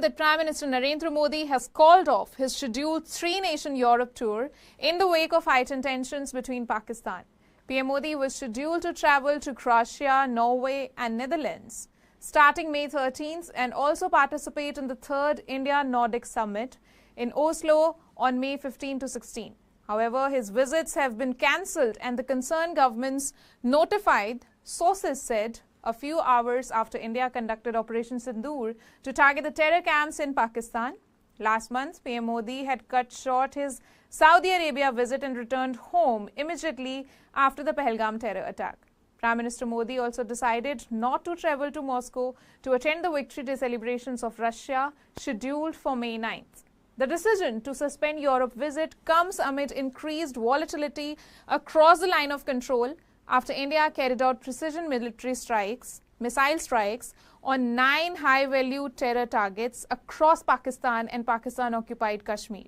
confirmed that Prime Minister Narendra Modi has called off his scheduled three-nation Europe tour in the wake of heightened tensions between Pakistan. PM Modi was scheduled to travel to Croatia, Norway and Netherlands starting May 13th and also participate in the third India-Nordic Summit in Oslo on May 15 to 16. However, his visits have been cancelled and the concerned governments notified, sources said, a few hours after India conducted Operation Sindoor to target the terror camps in Pakistan. Last month, PM Modi had cut short his Saudi Arabia visit and returned home immediately after the Pahalgam terror attack. Prime Minister Modi also decided not to travel to Moscow to attend the Victory Day celebrations of Russia scheduled for May 9th. The decision to suspend Europe visit comes amid increased volatility across the line of control after India carried out precision military strikes, missile strikes on 9 high-value terror targets across Pakistan and Pakistan-occupied Kashmir.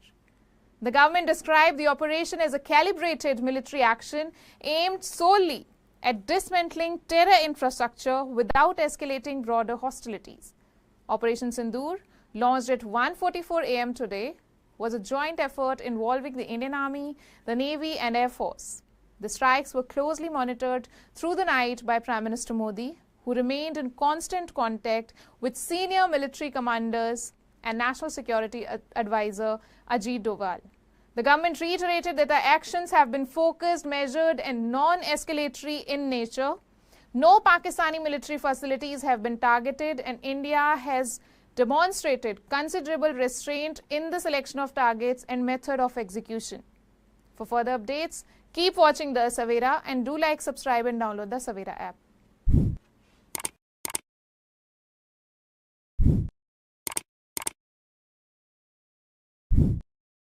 The government described the operation as a calibrated military action aimed solely at dismantling terror infrastructure without escalating broader hostilities. Operation Sindoor, launched at 1:44 a.m. today, was a joint effort involving the Indian Army, the Navy and Air Force. The strikes were closely monitored through the night by Prime Minister Modi, who remained in constant contact with senior military commanders and National Security Advisor Ajit Doval. The government reiterated that the actions have been focused, measured and non-escalatory in nature. No Pakistani military facilities have been targeted and India has demonstrated considerable restraint in the selection of targets and method of execution. For further updates, keep watching The Savera and do like, subscribe and download the Savera app.